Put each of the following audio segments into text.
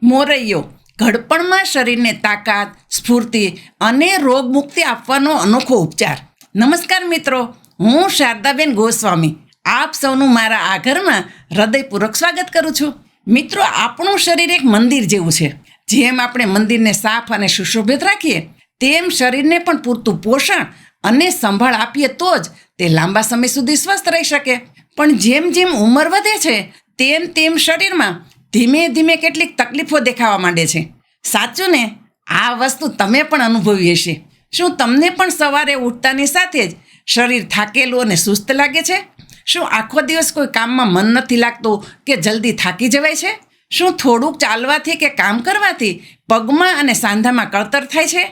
મોરૈયો ઘડપણમાં શરીરને તાકાત, સ્ફૂર્તિ અને રોગમુક્તિ આપવાનો અનોખો ઉપચાર. નમસ્કાર મિત્રો, હું શારદાબેન ગોસ્વામી આપ સૌનું મારા આ ઘરમાં હૃદયપૂર્વક સ્વાગત કરું છું. મિત્રો, આપણું શરીર એક મંદિર જેવું છે. જેમ આપણે મંદિરને સાફ અને સુશોભિત રાખીએ, તેમ શરીરને પણ પૂરતું પોષણ અને સંભાળ આપીએ તો જ તે લાંબા સમય સુધી સ્વસ્થ રહી શકે. પણ જેમ જેમ ઉંમર વધે છે તેમ તેમ શરીરમાં ધીમે ધીમે કેટલીક તકલીફો દેખાવા માંડે છે. સાચું ને? આ વસ્તુ તમે પણ અનુભવી હશે. શું તમને પણ સવારે ઉઠતાની સાથે જ શરીર થાકેલું અને સુસ્ત લાગે છે? શું આખો દિવસ કોઈ કામમાં મન નથી લાગતું કે જલ્દી થાકી જવાય છે? શું થોડુંક ચાલવાથી કે કામ કરવાથી પગમાં અને સાંધામાં કળતર થાય છે?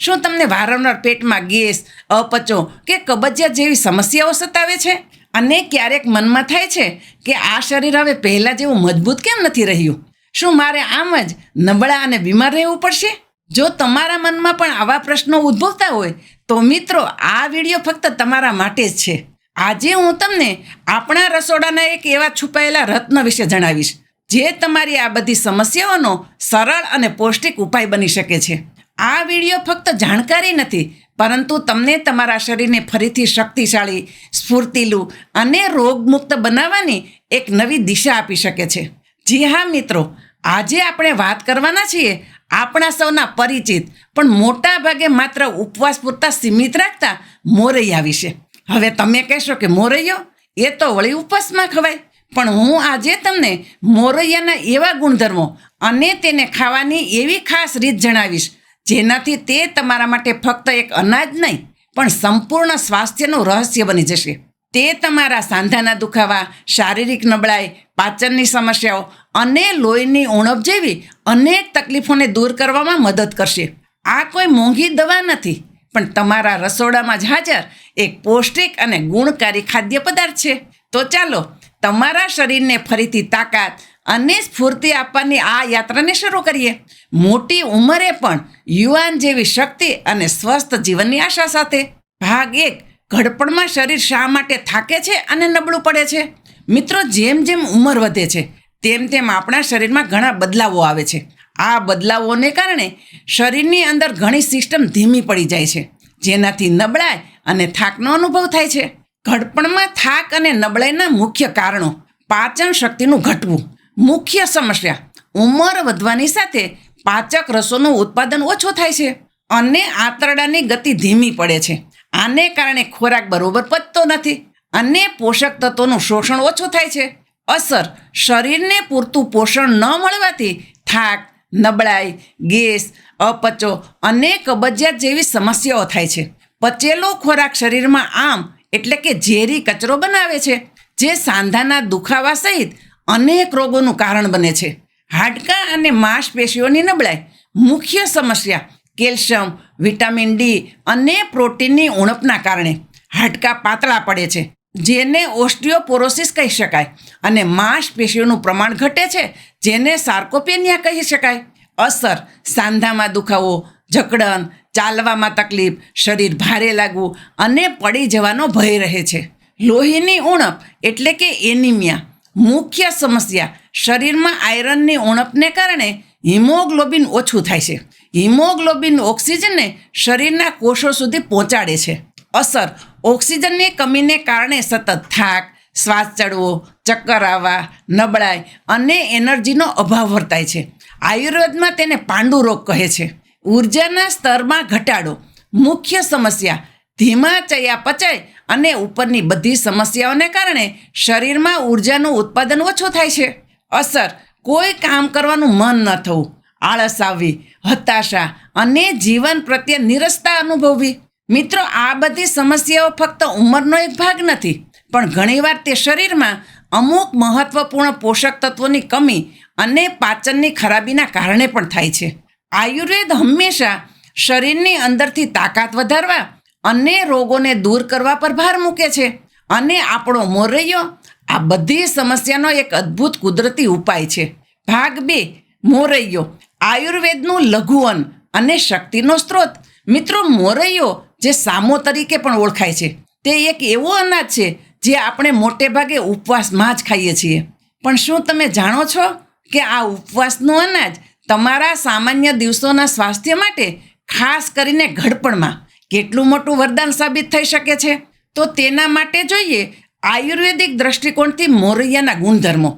શું તમને વારંવાર પેટમાં ગેસ, અપચો કે કબજિયાત જેવી સમસ્યાઓ સતાવે છે? અને ક્યારેક મનમાં થાય છે કે આ શરીર હવે પહેલાં જેવું મજબૂત કેમ નથી રહ્યું? શું મારે આમ જ નબળા અને બીમાર રહેવું પડશે? જો તમારા મનમાં પણ આવા પ્રશ્નો ઉદ્ભવતા હોય તો મિત્રો, આ વિડીયો ફક્ત તમારા માટે જ છે. આજે હું તમને આપણા રસોડાના એક એવા છુપાયેલા રત્ન વિશે જણાવીશ, જે તમારી આ બધી સમસ્યાઓનો સરળ અને પૌષ્ટિક ઉપાય બની શકે છે. આ વિડીયો ફક્ત જાણકારી નથી, પરંતુ તમને તમારા શરીરને ફરીથી શક્તિશાળી, સ્ફૂર્તિલું અને રોગમુક્ત બનાવવાની એક નવી દિશા આપી શકે છે. જી હા મિત્રો, આજે આપણે વાત કરવાના છીએ આપણા સૌના પરિચિત પણ મોટા ભાગે માત્ર ઉપવાસ પૂરતા સીમિત રાખતા મોરૈયા વિશે. હવે તમે કહેશો કે મોરૈયો એ તો વળી ઉપવાસમાં ખવાય, પણ હું આજે તમને મોરૈયાના એવા ગુણધર્મો અને તેને ખાવાની એવી ખાસ રીત જણાવીશ, જેનાથી તે તમારા માટે ફક્ત એક અનાજ નહીં પણ સંપૂર્ણ સ્વાસ્થ્યનું રહસ્ય બની જશે. તે તમારા સાંધાના દુખાવા, શારીરિક નબળાઈ, પાચનની સમસ્યાઓ અને લોહીની ઉણપ જેવી અનેક તકલીફોને દૂર કરવામાં મદદ કરશે. આ કોઈ મોંઘી દવા નથી, પણ તમારા રસોડામાં જ હાજર એક પૌષ્ટિક અને ગુણકારી ખાદ્ય પદાર્થ છે. તો ચાલો તમારા શરીરને ફરીથી તાકાત અને સ્ફૂર્તિ આપવાની આ યાત્રાને શરૂ કરીએ. મોટી ઉંમરે પણ યુવાન જેવી શક્તિ અને સ્વસ્થ જીવનની આશા સાથે. ભાગ 1: ઘડપણમાં શરીર શા માટે થાકે છે અને નબળું પડે છે? મિત્રો, જેમ જેમ ઉંમર વધે છે તેમ તેમ આપણા શરીરમાં ઘણા બદલાવો આવે છે. આ બદલાવોને કારણે શરીરની અંદર ઘણી સિસ્ટમ ધીમી પડી જાય છે, જેનાથી નબળાઈ અને થાકનો અનુભવ થાય છે. ઘડપણમાં થાક અને નબળાઈના મુખ્ય કારણો: પાચન શક્તિનું ઘટવું. મુખ્ય સમસ્યા: ઉંમર વધવાની સાથે પાચક રસોનું ઉત્પાદન ઓછું થાય છે અને આંતરડાની ગતિ ધીમી પડે છે. આને કારણે ખોરાક બરોબર પચતો નથી અને પોષક તત્વોનું શોષણ ઓછું થાય છે. અસર: શરીરને પૂરતું પોષણ ન મળવાથી થાક, નબળાઈ, ગેસ, અપચો અને કબજિયાત જેવી સમસ્યાઓ થાય છે. પચેલો ખોરાક શરીરમાં આમ એટલે કે ઝેરી કચરો બનાવે છે, જે સાંધાના દુખાવા સહિત અનેક રોગોનું કારણ બને છે. હાડકાં અને માંસપેશીઓની નબળાઈ. મુખ્ય સમસ્યા: કેલ્શિયમ, વિટામિન ડી અને પ્રોટીનની ઉણપના કારણે હાડકાં પાતળા પડે છે, જેને ઓસ્ટિયોપોરોસિસ કહી શકાય, અને માંસપેશીઓનું પ્રમાણ ઘટે છે, જેને સાર્કોપેનિયા કહી શકાય. અસર: સાંધામાં દુખાવો, જકડન, ચાલવામાં તકલીફ, શરીર ભારે લાગવું અને પડી જવાનો ભય રહે છે. લોહીની ઉણપ એટલે કે એનિમિયા. મુખ્ય સમસ્યા: શરીરમાં આયરનની ઉણપને કારણે હિમોગ્લોબિન ઓછું થાય છે. હિમોગ્લોબિન ઓક્સિજનને શરીરના કોષો સુધી પહોંચાડે છે. અસર: ઓક્સિજનની કમીને કારણે સતત થાક, શ્વાસ ચડવો, ચક્કર આવવા, નબળાઈ અને એનર્જીનો અભાવ વર્તાય છે. આયુર્વેદમાં તેને પાંડુ રોગ કહે છે. ઉર્જાના સ્તરમાં ઘટાડો. મુખ્ય સમસ્યા: ધીમા ચયાપચય અને ઉપરની બધી સમસ્યાઓને કારણે શરીરમાં ઉર્જાનું ઉત્પાદન ઓછું થાય છે. અસર: કોઈ કામ કરવાનું મન ન થવું, આળસ આવવી, હતાશા અને જીવન પ્રત્યે નિરસતા અનુભવવી. મિત્રો, આ બધી સમસ્યાઓ ફક્ત ઉંમરનો એક ભાગ નથી, પણ ઘણીવાર તે શરીરમાં અમુક મહત્વપૂર્ણ પોષક તત્વોની કમી અને પાચનની ખરાબીના કારણે પણ થાય છે. આયુર્વેદ હંમેશા શરીરની અંદરથી તાકાત વધારવા અને રોગોને દૂર કરવા પર ભાર મૂકે છે, અને આપણો મોરૈયો આ બધી સમસ્યાનો એક અદ્ભુત કુદરતી ઉપાય છે. ભાગ 2: મોરૈયો, આયુર્વેદનું લઘુવન અને શક્તિનો સ્ત્રોત. મિત્રો, મોરૈયો જે સામો તરીકે પણ ઓળખાય છે, તે એક એવો અનાજ છે જે આપણે મોટે ભાગે ઉપવાસમાં જ ખાઈએ છીએ. પણ શું તમે જાણો છો કે આ ઉપવાસનું અનાજ તમારા સામાન્ય દિવસોના સ્વાસ્થ્ય માટે, ખાસ કરીને ઘડપણમાં કેટલું મોટું વરદાન સાબિત થઈ શકે છે. તો તેના માટે જોઈએ આયુર્વેદિક દ્રષ્ટિકોણથી મોરૈયાના ગુણધર્મો.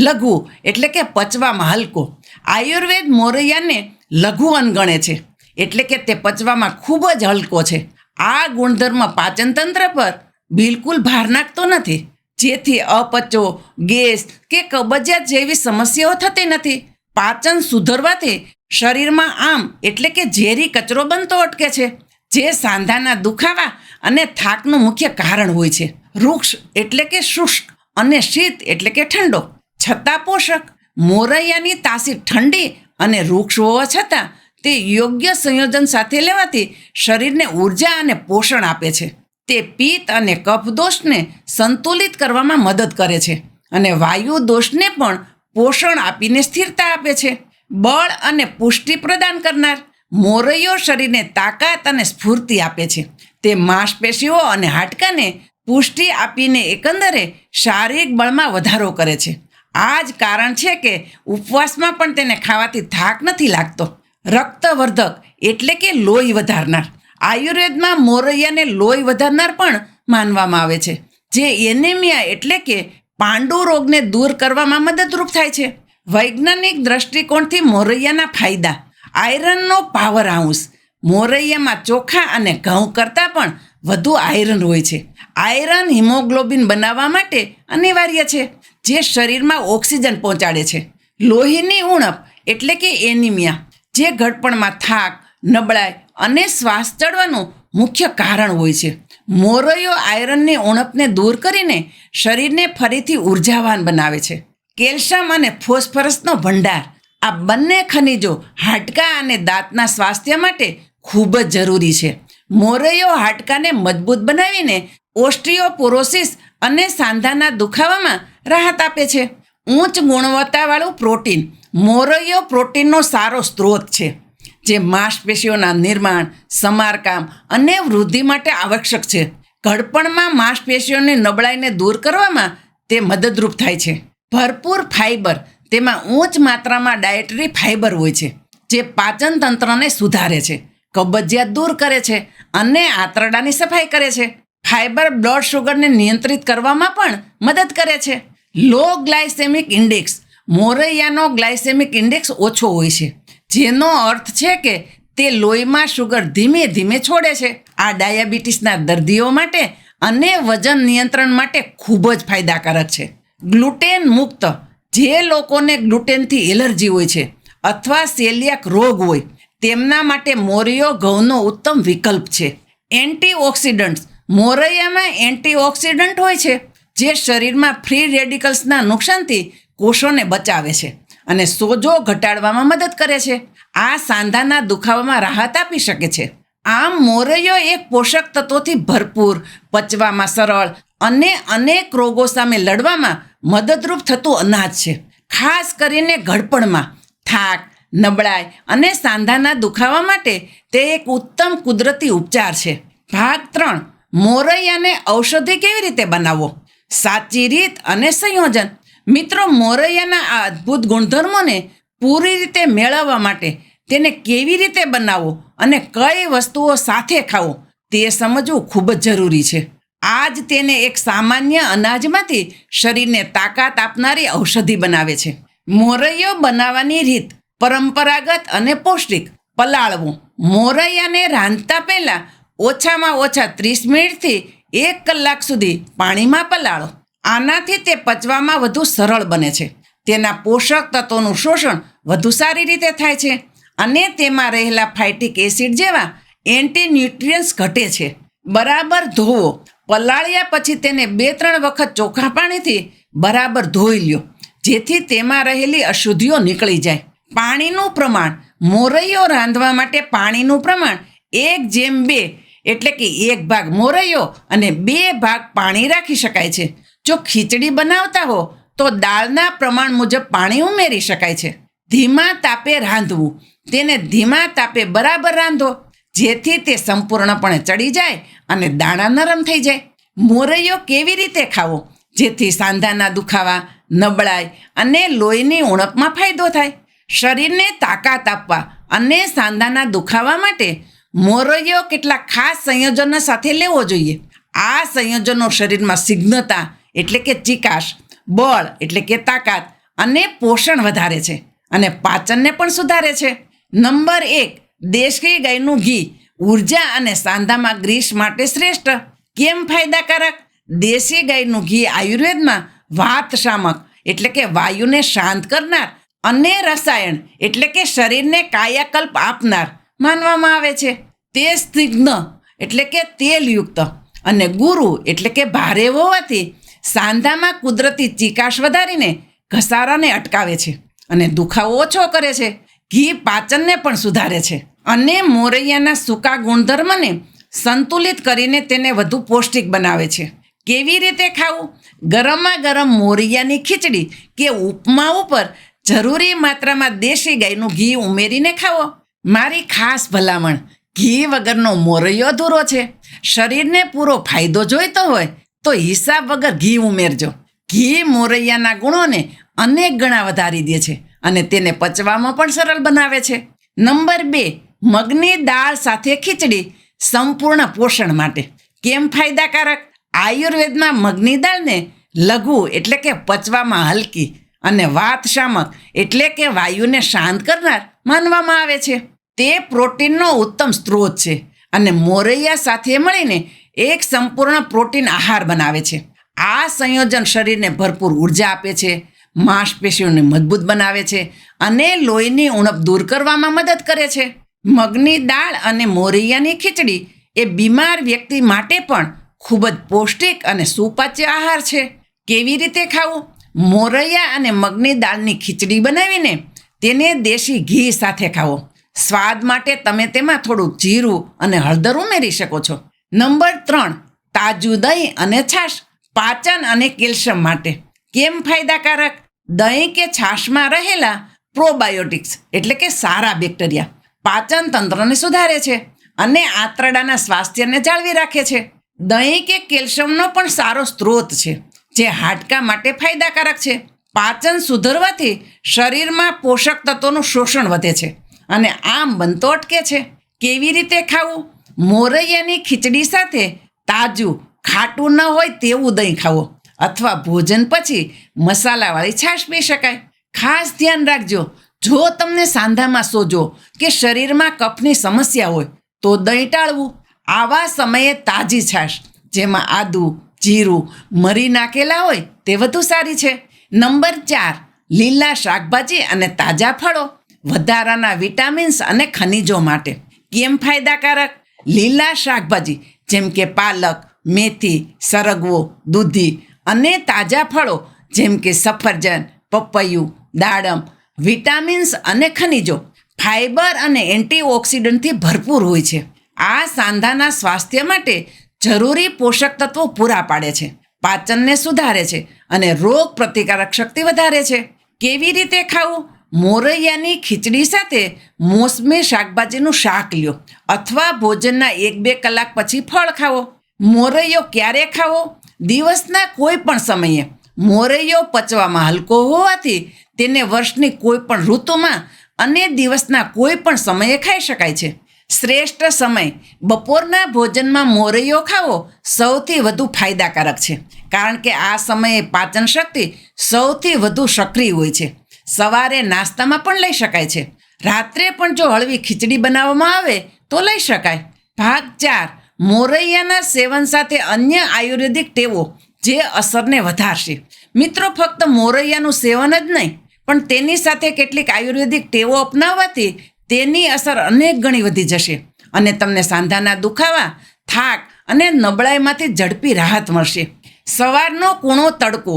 લઘુ એટલે કે પચવામાં હલકો. આયુર્વેદ મોરૈયાને લઘુ અન્ન ગણે છે, એટલે કે તે પચવામાં ખૂબ જ હલકો છે. આ ગુણધર્મ પાચનતંત્ર પર બિલકુલ ભાર નાખતો નથી, જેથી અપચો, ગેસ કે કબજિયાત જેવી સમસ્યાઓ થતી નથી. પાચન સુધરવાથી શરીરમાં આમ એટલે કે ઝેરી કચરો બનતો અટકે છે, જે સાંધાના દુખાવા અને થાકનું મુખ્ય કારણ હોય છે. વૃક્ષ એટલે કે શુષ્ક અને શીત એટલે કે ઠંડો છતાં પોષક. મોરૈયાની તાસીર ઠંડી અને વૃક્ષ હોવા છતાં તે યોગ્ય સંયોજન સાથે લેવાથી શરીરને ઉર્જા અને પોષણ આપે છે. તે પિત્ત અને કફ દોષને સંતુલિત કરવામાં મદદ કરે છે અને વાયુ દોષને પણ પોષણ આપીને સ્થિરતા આપે છે. બળ અને પુષ્ટિ પ્રદાન કરનાર. મોરૈયો શરીરને તાકાત અને સ્ફૂર્તિ આપે છે. તે માંસપેશીઓ અને હાડકાને પુષ્ટિ આપીને એકંદરે શારીરિક બળમાં વધારો કરે છે. આ જ કારણ છે કે ઉપવાસમાં પણ તેને ખાવાથી થાક નથી લાગતો. રક્તવર્ધક એટલે કે લોહી વધારનાર. આયુર્વેદમાં મોરૈયાને લોહી વધારનાર પણ માનવામાં આવે છે, જે એનેમિયા એટલે કે પાંડુ રોગને દૂર કરવામાં મદદરૂપ થાય છે. વૈજ્ઞાનિક દ્રષ્ટિકોણથી મોરૈયાના ફાયદા. આયરનનો પાવર હાઉસ. મોરૈયામાં ચોખા અને ઘઉં કરતાં પણ વધુ આયરન હોય છે. આયરન હિમોગ્લોબિન બનાવવા માટે અનિવાર્ય છે, જે શરીરમાં ઓક્સિજન પહોંચાડે છે. લોહીની ઉણપ એટલે કે એનિમિયા, જે ઘડપણમાં થાક, નબળાઈ અને શ્વાસ ચડવાનું મુખ્ય કારણ હોય છે. મોરૈયો આયરનની ઉણપને દૂર કરીને શરીરને ફરીથી ઉર્જાવાન બનાવે છે. કેલ્શિયમ અને ફોસ્ફરસનો ભંડાર. આ બંને ખનિજો હાડકાં અને દાંતના સ્વાસ્થ્ય માટે ખૂબ જ જરૂરી છે. મોરૈયો હાડકાને મજબૂત બનાવીને ઓસ્ટિયોપોરોસિસ અને સાંધાના દુખાવામાં રાહત આપે છે. ઉચ્ચ ગુણવત્તાવાળું પ્રોટીન. મોરૈયો પ્રોટીનનો સારો સ્ત્રોત છે, જે માંસપેશીઓના નિર્માણ, સમારકામ અને વૃદ્ધિ માટે આવશ્યક છે. ઘડપણમાં માંસપેશીઓની નબળાઈને દૂર કરવામાં તે મદદરૂપ થાય છે. ભરપૂર ફાઇબર. તેમાં ઉચ્ચ માત્રામાં ડાયટરી ફાઇબર હોય છે, જે પાચન તંત્રને સુધારે છે, કબજિયાત દૂર કરે છે અને આંતરડાની સફાઈ કરે છે. ફાઇબર બ્લડ શુગરને નિયંત્રિત કરવામાં પણ મદદ કરે છે. લો ગ્લાયસેમિક ઇન્ડેક્સ. મોરૈયાનો ગ્લાયસેમિક ઇન્ડેક્સ ઓછો હોય છે, જેનો અર્થ છે કે તે લોહીમાં શુગર ધીમે ધીમે છોડે છે. આ ડાયાબિટીસના દર્દીઓ માટે અને વજન નિયંત્રણ માટે ખૂબ જ ફાયદાકારક છે. ગ્લુટેન મુક્ત. જે લોકોને ગ્લુટેનથી એલર્જી હોય છે અથવા સેલિયાક રોગ હોય, તેમના માટે મોરૈયો ઘઉંનો ઉત્તમ વિકલ્પ છે. એન્ટીઓક્સિડન્ટ્સ. મોરૈયામાં એન્ટીઓક્સિડન્ટ હોય છે, જે શરીરમાં ફ્રી રેડિકલ્સના નુકસાનથી કોષોને બચાવે છે અને સોજો ઘટાડવામાં મદદ કરે છે. આ સાંધાના દુખાવામાં રાહત આપી શકે છે. આમ મોરૈયો એક પોષક તત્વોથી ભરપૂર, પચવામાં સરળ અને અનેક રોગો સામે લડવામાં મદદરૂપ થતું અનાજ છે. ખાસ કરીને ઘડપણમાં થાક, નબળાઈ અને સાંધાના દુખાવા માટે તે એક ઉત્તમ કુદરતી ઉપચાર છે. ભાગ 3. મોરૈયાને ઔષધિ કેવી રીતે બનાવવો? સાચી રીત અને સંયોજન. મિત્રો, મોરૈયાના આ અદ્ભુત ગુણધર્મોને પૂરી રીતે મેળવવા માટે તેને કેવી રીતે બનાવવો અને કઈ વસ્તુઓ સાથે ખાવો તે સમજવું ખૂબ જ જરૂરી છે. આ જ તેને એક સામાન્ય અનાજમાંથી શરીરને તાકાત આપનારી ઔષધિ બનાવે છે. મોરૈયો બનાવવાની રીત. પરંપરાગત અને પૌષ્ટિક. પલાળવું. મોરૈયાને રાંધતા પહેલાં ઓછામાં ઓછા 30 મિનિટથી 1 કલાક સુધી પાણીમાં પલાળો. આનાથી તે પચવામાં વધુ સરળ બને છે. તેના પોષક તત્વોનું શોષણ વધુ સારી રીતે થાય છે અને તેમાં રહેલા ફાઇટિક એસિડ જેવા એન્ટીન્યુટ્રિયન્ટ્સ ઘટે છે. બરાબર ધોવો. પલાળ્યા પછી તેને 2-3 વખત ચોખ્ખા પાણીથી બરાબર ધોઈ લ્યો, જેથી તેમાં રહેલી અશુદ્ધિઓ નીકળી જાય. પાણીનું પ્રમાણ. મોરૈયો રાંધવા માટે પાણીનું પ્રમાણ 1:2 એટલે કે 1 ભાગ મોરૈયો અને 2 ભાગ પાણી રાખી શકાય છે. જો ખીચડી બનાવતા હો તો દાળના પ્રમાણ મુજબ પાણી ઉમેરી શકાય છે. ધીમા તાપે રાંધવું. તેને ધીમા તાપે બરાબર રાંધો, જેથી તે સંપૂર્ણપણે ચડી જાય અને દાણા નરમ થઈ જાય. મોરૈયો કેવી રીતે ખાવો જેથી સાંધાના દુખાવા, નબળાઈ અને લોહીની ઉણપમાં ફાયદો થાય? શરીરને તાકાત આપવા અને સાંધાના દુખાવા માટે મોરૈયો કેટલાક ખાસ સંયોજનો સાથે લેવો જોઈએ. આ સંયોજનો શરીરમાં સ્નિગ્ધતા એટલે કે ચીકાશ, બળ એટલે કે તાકાત અને પોષણ વધારે છે અને પાચનને પણ સુધારે છે. નંબર 1, દેશી ગાયનું ઘી ઉર્જા અને સાંધામાં ગ્રીસ માટે શ્રેષ્ઠ. કેમ ફાયદાકારક? દેશી ગાયનું ઘી આયુર્વેદમાં વાતશામક એટલે કે વાયુને શાંત કરનાર અને રસાયણ એટલે કે શરીરને કાયાકલ્પ આપનાર માનવામાં આવે છે. તે સ્નિગ્ધ એટલે કે તેલયુક્ત અને ગુરુ એટલે કે ભારે હોવાથી સાંધામાં કુદરતી ચીકાશ વધારીને ઘસારાને અટકાવે છે અને દુખાવો ઓછો કરે છે. ઘી પાચનને પણ સુધારે છે અને મોરૈયાના સૂકા ગુણધર્મને સંતુલિત કરીને તેને વધુ પૌષ્ટિક બનાવે છે. કેવી રીતે ખાવું? ગરમા ગરમ મોરૈયાની ખીચડી કે ઉપમા ઉપર જરૂરી માત્રામાં દેશી ગાયનું ઘી ઉમેરીને ખાવો. મારી ખાસ ભલામણ, ઘી વગરનો મોરૈયો અધૂરો છે. શરીરને પૂરો ફાયદો જોઈતો હોય તો હિસાબ વગર ઘી ઉમેરજો. ઘી મોરૈયાના ગુણોને અનેક ગણા વધારી દે છે અને તેને પચવામાં પણ સરળ બનાવે છે. નંબર 2, મગની દાળ સાથે ખીચડી સંપૂર્ણ પોષણ માટે. કેમ ફાયદાકારક? આયુર્વેદમાં મગની દાળને લઘુ એટલે કે પચવામાં હલકી અને વાતશામક એટલે કે વાયુને શાંત કરનાર માનવામાં આવે છે. તે પ્રોટીનનો ઉત્તમ સ્ત્રોત છે અને મોરૈયા સાથે મળીને એક સંપૂર્ણ પ્રોટીન આહાર બનાવે છે. આ સંયોજન શરીરને ભરપૂર ઉર્જા આપે છે, માંસપેશીઓને મજબૂત બનાવે છે અને લોહીની ઉણપ દૂર કરવામાં મદદ કરે છે. મગની દાળ અને મોરૈયાની ખીચડી એ બીમાર વ્યક્તિ માટે પણ ખૂબ જ પૌષ્ટિક અને સુપાચ્ય આહાર છે. કેવી રીતે ખાવું? મોરૈયા અને મગની દાળની ખીચડી બનાવીને તેને દેશી ઘી સાથે ખાવો. સ્વાદ માટે તમે તેમાં થોડું જીરું અને હળદર ઉમેરી શકો છો. નંબર 3, તાજું દહીં અને છાશ પાચન અને કેલ્શિયમ માટે. કેમ ફાયદાકારક? દહીં કે છાશમાં રહેલા પ્રોબાયોટિક્સ એટલે કે સારા બેક્ટેરિયા પાચન તંત્રને સુધારે છે અને આંતરડાના સ્વાસ્થ્યને જાળવી રાખે છે. દહીં કે કેલ્શિયમનો પણ સારો સ્ત્રોત છે જે હાડકા માટે ફાયદાકારક છે. પાચન સુધરવાથી શરીરમાં પોષક તત્વોનું શોષણ વધે છે અને આમ બનતો અટકે છે. કેવી રીતે ખાવું? મોરૈયાની ખીચડી સાથે તાજું ખાટું ન હોય તેવું દહીં ખાવો અથવા ભોજન પછી મસાલાવાળી છાશ પી શકાય. ખાસ ધ્યાન રાખજો, જો તમને સાંધામાં સોજો કે શરીરમાં કફની સમસ્યા હોય તો દહીં ટાળવું. આવા સમયે તાજી છાશ જેમાં આદુ, જીરું, મરી નાખેલા હોય તે વધુ સારી છે. નંબર 4, લીલા શાકભાજી અને તાજા ફળો વધારાના વિટામિન્સ અને ખનિજો માટે. કેમ ફાયદાકારક? લીલા શાકભાજી જેમ કે પાલક, મેથી, સરગવો, દૂધી અને તાજા ફળો જેમ કે સફરજન, પપૈયું, દાડમ વિટામિન્સ અને ખનિજો, ફાઇબર અને એન્ટીઓક્સિડન્ટથી ભરપૂર હોય છે. આ સાંધાના સ્વાસ્થ્ય માટે જરૂરી પોષક તત્વો પૂરા પાડે છે, પાચનને સુધારે છે અને રોગ પ્રતિકારક શક્તિ વધારે છે. કેવી રીતે ખાવું? મોરૈયાની ખીચડી સાથે મોસમી શાકભાજીનું શાક લ્યો અથવા ભોજનના 1-2 કલાક પછી ફળ ખાવો. મોરૈયો ક્યારે ખાવો? દિવસના કોઈ પણ સમયે. મોરૈયો પચવામાં હલકો હોવાથી તેને વર્ષની કોઈ પણ ઋતુમાં અને દિવસના કોઈ પણ સમયે ખાઈ શકાય છે. શ્રેષ્ઠ સમય બપોરના ભોજનમાં મોરૈયો ખાવો સૌથી વધુ ફાયદાકારક છે કારણ કે આ સમયે પાચન શક્તિ સૌથી વધુ સક્રિય હોય છે. સવારે નાસ્તામાં પણ લઈ શકાય છે. રાત્રે પણ જો હળવી ખીચડી બનાવવામાં આવે તો લઈ શકાય. ભાગ 4, મોરૈયાના સેવન સાથે અન્ય આયુર્વેદિક ટેવો જે અસરને વધારશે. મિત્રો, ફક્ત મોરૈયાનું સેવન જ નહીં પણ તેની સાથે કેટલીક આયુર્વેદિક ટેવો અપનાવવાથી તેની અસર અનેક ગણી વધી જશે અને તમને સાંધાના દુખાવા, થાક અને નબળાઈમાંથી ઝડપી રાહત મળશે. સવારનો કૂણો તડકો.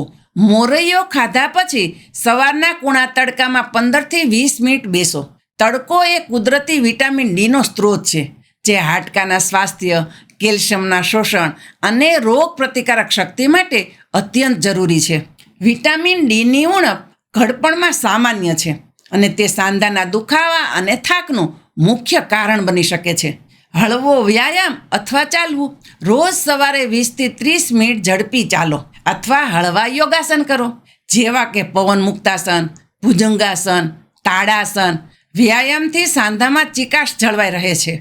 મોરૈયો ખાધા પછી સવારના કૂણા તડકામાં 15થી 20 મિનિટ બેસો. તડકો એ કુદરતી વિટામિન ડીનો સ્ત્રોત છે જે હાડકાના સ્વાસ્થ્ય, કેલ્શિયમના શોષણ અને રોગ પ્રતિકારક શક્તિ માટે અત્યંત જરૂરી છે. વિટામિન ડીની ઉણપ ઘડપણમાં સામાન્ય છે અને તે સાંધાના દુખાવા અને થાકનું મુખ્ય કારણ બની શકે છે. હળવો વ્યાયામ અથવા ચાલવું. રોજ સવારે 20થી 30 મિનિટ ઝડપી ચાલો અથવા હળવા યોગાસન કરો જેવા કે પવન મુક્તાસન, ભુજંગાસન, તાડાસન. વ્યાયામથી સાંધામાં ચિકાશ જળવાઈ રહે છે,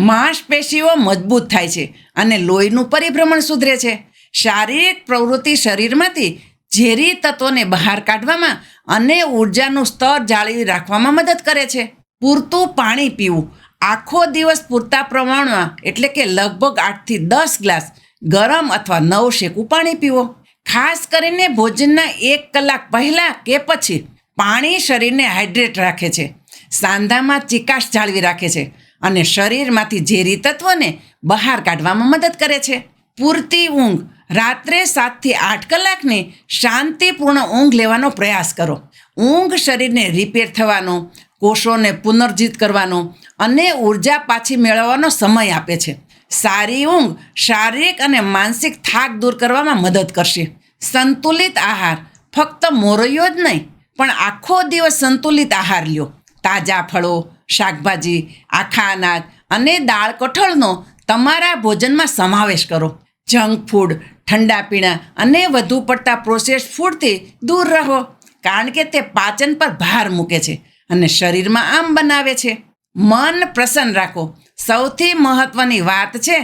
માંસપેશીઓ મજબૂત થાય છે અને લોહીનું પરિભ્રમણ સુધરે છે. શારીરિક પ્રવૃત્તિ શરીરમાંથી ઝેરી તત્વોને બહાર કાઢવામાં અને ઉર્જાનું સ્તર જાળવી રાખવામાં મદદ કરે છે. પૂરતું પાણી પીવું. આખો દિવસ પૂરતા પ્રમાણમાં એટલે કે લગભગ 8થી 10 ગ્લાસ ગરમ અથવા નવશેકું પાણી પીવો. ખાસ કરીને ભોજનના 1 કલાક પહેલાં કે પછી. પાણી શરીરને હાઇડ્રેટ રાખે છે, સાંધામાં ચિકાશ જાળવી રાખે છે અને શરીરમાંથી ઝેરી તત્વોને બહાર કાઢવામાં મદદ કરે છે. પૂરતી ઊંઘ. રાત્રે 7થી 8 કલાકની શાંતિપૂર્ણ ઊંઘ લેવાનો પ્રયાસ કરો. ઊંઘ શરીરને રિપેર થવાનો, કોષોને પુનર્જીત કરવાનો અને ઉર્જા પાછી મેળવવાનો સમય આપે છે. સારી ઊંઘ શારીરિક અને માનસિક થાક દૂર કરવામાં મદદ કરશે. સંતુલિત આહાર. ફક્ત મોરૈયો જ નહીં પણ આખો દિવસ સંતુલિત આહાર લ્યો. તાજા ફળો, શાકભાજી, આખા અનાજ અને દાળ કઠોળનો તમારા ભોજનમાં સમાવેશ કરો. જંક ફૂડ, ઠંડા પીણા અને વધુ પડતા પ્રોસેસ્ડ ફૂડથી દૂર રહો, કારણ કે તે પાચન પર ભાર મૂકે છે અને શરીરમાં આમ બનાવે છે. મન પ્રસન્ન રાખો. સૌથી મહત્વની વાત છે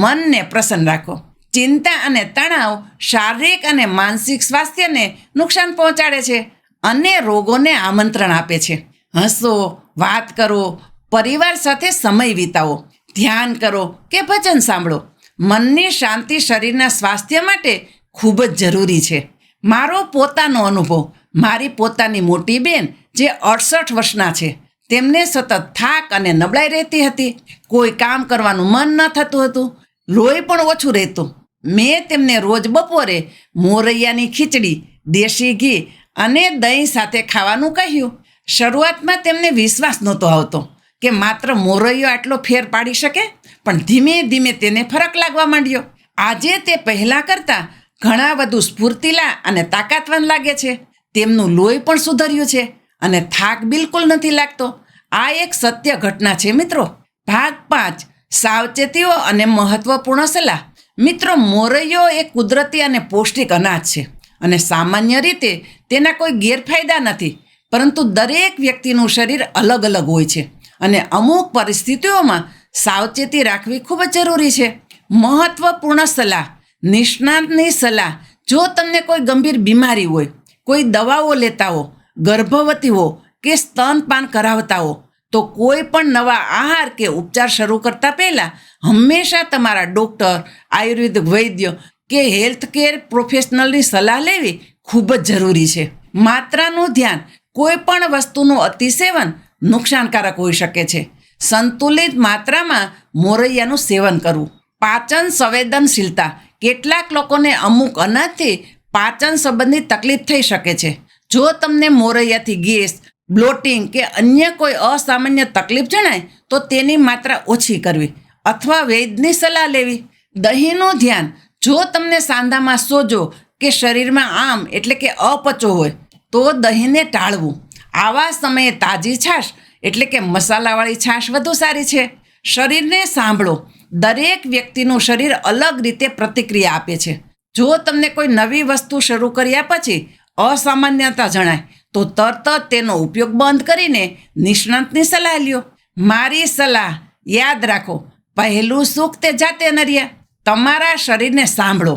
મનને પ્રસન્ન રાખો. ચિંતા અને તણાવ શારીરિક અને માનસિક સ્વાસ્થ્યને નુકસાન પહોંચાડે છે અને રોગોને આમંત્રણ આપે છે. હસો, વાત કરો, પરિવાર સાથે સમય વિતાવો, ધ્યાન કરો કે ભજન સાંભળો. મનની શાંતિ શરીરના સ્વાસ્થ્ય માટે ખૂબ જ જરૂરી છે. મારો પોતાનો અનુભવ. મારી પોતાની મોટી બેન જે 68 વર્ષના છે, તેમને સતત થાક અને નબળાઈ રહેતી હતી. કોઈ કામ કરવાનું મન ન થતું હતું, લોહી પણ ઓછું રહેતું. મેં તેમને રોજ બપોરે મોરૈયાની ખીચડી, દેશી ઘી અને દહીં સાથે ખાવાનું કહ્યું. શરૂઆતમાં તેમને વિશ્વાસ નહોતો આવતો કે માત્ર મોરૈયો આટલો ફેર પાડી શકે, પણ ધીમે ધીમે તેને ફરક લાગવા માંડ્યો. આજે તે પહેલાં કરતાં ઘણા વધુ સ્ફૂર્તિલા અને તાકાતવાન લાગે છે. તેમનું લોહી પણ સુધર્યું છે અને થાક બિલકુલ નથી લાગતો. આ એક સત્ય ઘટના છે મિત્રો. ભાગ 5. સાવચેતીઓ અને મહત્વપૂર્ણ સલાહ. મિત્રો, મોરૈયો એ કુદરતી અને પૌષ્ટિક અનાજ છે અને સામાન્ય રીતે તેના કોઈ ગેરફાયદા નથી, પરંતુ દરેક વ્યક્તિનું શરીર અલગ અલગ હોય છે અને અમુક પરિસ્થિતિઓમાં સાવચેતી રાખવી ખૂબ જ જરૂરી છે. મહત્વપૂર્ણ સલાહ. નિષ્ણાતની સલાહ. જો તમને કોઈ ગંભીર બીમારી હોય, કોઈ દવાઓ લેતા હો, ગર્ભવતી હો કે સ્તનપાન કરાવતા હો, તો કોઈ પણ નવા આહાર કે ઉપચાર શરૂ કરતા પહેલાં હંમેશા તમારા ડૉક્ટર, આયુર્વેદિક વૈદ્ય કે હેલ્થ કેર પ્રોફેશનલની સલાહ લેવી ખૂબ જ જરૂરી છે. માત્રાનું ધ્યાન. કોઈ પણ વસ્તુનું અતિસેવન નુકસાનકારક હોઈ શકે છે. સંતુલિત માત્રામાં મોરૈયાનું સેવન કરવું. પાચન સંવેદનશીલતા. કેટલાક લોકોને અમુક અનાજથી પાચન સંબંધી તકલીફ થઈ શકે છે. જો તમને મોરૈયાથી ગેસ, બ્લોટિંગ કે અન્ય કોઈ અસામાન્ય તકલીફ જણાય તો તેની માત્રા ઓછી કરવી અથવા વૈદ્યની સલાહ લેવી. દહીંનું ધ્યાન. જો તમને સાંધામાં સોજો કે શરીરમાં આમ એટલે કે અપચો હોય તો દહીંને ટાળવું. આવા સમયે તાજી છાશ એટલે કે મસાલાવાળી છાશ વધુ સારી છે. શરીરને સાંભળો. દરેક વ્યક્તિનું શરીર અલગ રીતે પ્રતિક્રિયા આપે છે. જો તમને કોઈ નવી વસ્તુ શરૂ કર્યા પછી અસામાન્યતા જણાય તો તરત જ તેનો ઉપયોગ બંધ કરીને નિષ્ણાતની સલાહ લ્યો. મારી સલાહ યાદ રાખો, પહેલું સુખ તે જાતે નર્યા. તમારા શરીરને સાંભળો.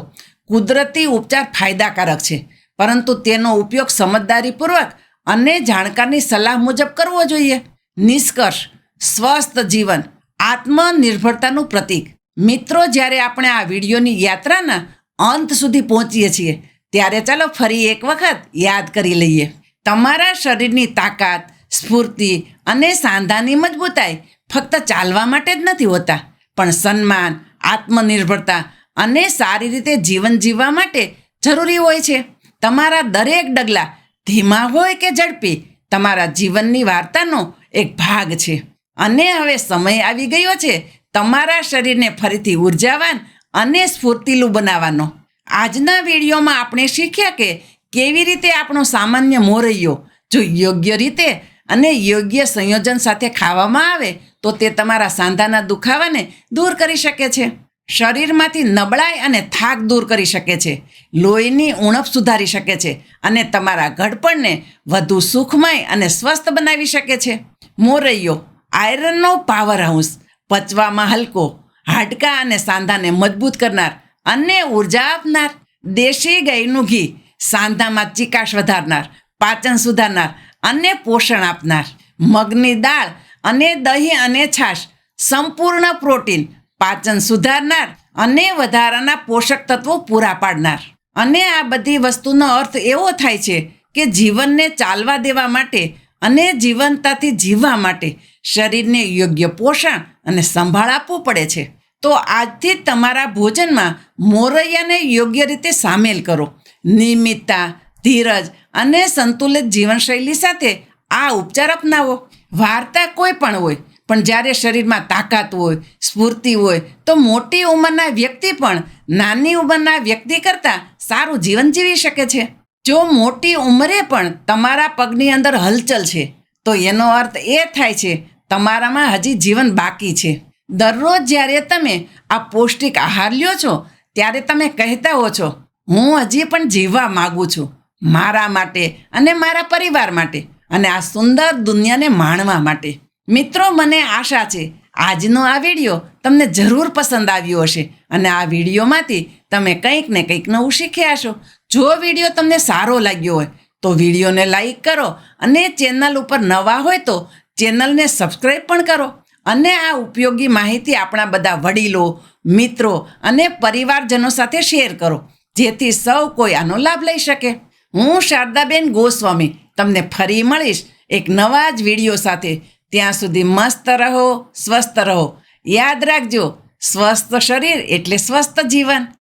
કુદરતી ઉપચાર ફાયદાકારક છે, પરંતુ તેનો ઉપયોગ સમજદારીપૂર્વક અને જાણકારની સલાહ મુજબ કરવો જોઈએ. નિષ્કર્ષ. સ્વસ્થ જીવન આત્મનિર્ભરતાનું પ્રતીક. મિત્રો, જ્યારે આપણે આ વિડીયોની યાત્રાના અંત સુધી પહોંચીએ છીએ ત્યારે ચાલો ફરી એક વખત યાદ કરી લઈએ. તમારા શરીરની તાકાત, સ્ફૂર્તિ અને સાંધાની મજબૂતાઈ ફક્ત ચાલવા માટે જ નથી હોતા, પણ સન્માન, આત્મનિર્ભરતા અને સારી રીતે જીવન જીવવા માટે જરૂરી હોય છે. તમારા દરેક ડગલા, ધીમા હોય કે ઝડપી, તમારા જીવનની વાર્તાનો એક ભાગ છે. અને હવે સમય આવી ગયો છે તમારા શરીરને ફરીથી ઉર્જાવાન અને સ્ફૂર્તિલું બનાવવાનો. આજના વિડીયોમાં આપણે શીખ્યા કે કેવી રીતે આપણો સામાન્ય મોરૈયો જો યોગ્ય રીતે અને યોગ્ય સંયોજન સાથે ખાવામાં આવે તો તે તમારા સાંધાના દુખાવાને દૂર કરી શકે છે. શરીરમાંથી નબળાઈ અને થાક દૂર કરી શકે છે, લોહીની ઉણપ સુધારી શકે છે અને તમારા ઘડપણને વધુ સુખમય અને સ્વસ્થ બનાવી શકે છે. મોરૈયો આયરનનો પાવર હાઉસ, પચવામાં હલકો, હાડકાં અને સાંધાને મજબૂત કરનાર અને ઉર્જા આપનાર. દેશી ગાયનું ઘી સાંધામાં ચીકાશ વધારનાર, પાચન સુધારનાર અને પોષણ આપનાર. મગની દાળ અને દહીં અને છાશ સંપૂર્ણ પ્રોટીન, પાચન સુધારનાર અને વધારાના પોષક તત્વો પૂરા પાડનાર. અને આ બધી વસ્તુનો અર્થ એવો થાય છે કે જીવનને ચાલવા દેવા માટે અને જીવંતતાથી જીવવા માટે શરીરને યોગ્ય પોષણ અને સંભાળ આપવું પડે છે. તો આજથી જ તમારા ભોજનમાં મોરૈયાને યોગ્ય રીતે સામેલ કરો. નિયમિતતા, ધીરજ અને સંતુલિત જીવનશૈલી સાથે આ ઉપચાર અપનાવો. વાર્તા કોઈ પણ હોય, પણ જ્યારે શરીરમાં તાકાત હોય, સ્ફૂર્તિ હોય, તો મોટી ઉંમરના વ્યક્તિ પણ નાની ઉંમરના વ્યક્તિ કરતાં સારું જીવન જીવી શકે છે. જો મોટી ઉંમરે પણ તમારા પગની અંદર હલચલ છે, તો એનો અર્થ એ થાય છે તમારામાં હજી જીવન બાકી છે. દરરોજ જ્યારે તમે આ પૌષ્ટિક આહાર લ્યો છો, ત્યારે તમે કહેતા હો છો, હું હજી પણ જીવવા માગું છું, મારા માટે અને મારા પરિવાર માટે અને આ સુંદર દુનિયાને માણવા માટે. મિત્રો, મને આશા છે આજનો આ વિડીયો તમને જરૂર પસંદ આવ્યો હશે અને આ વિડીયોમાંથી તમે કંઈક ને કંઈક નવું શીખ્યા હશો. જો વિડીયો તમને સારો લાગ્યો હોય તો વિડીયોને લાઈક કરો અને ચેનલ ઉપર નવા હોય તો ચેનલને સબસ્ક્રાઈબ પણ કરો. અને આ ઉપયોગી માહિતી આપણા બધા વડીલો, મિત્રો અને પરિવારજનો સાથે શેર કરો, જેથી સૌ કોઈ આનો લાભ લઈ શકે. હું શારદાબેન ગોસ્વામી તમને ફરી મળીશ એક નવા જ વિડીયો સાથે. ત્યાં સુધી મસ્ત રહો, સ્વસ્થ રહો. યાદ રાખજો, સ્વસ્થ શરીર એટલે સ્વસ્થ જીવન.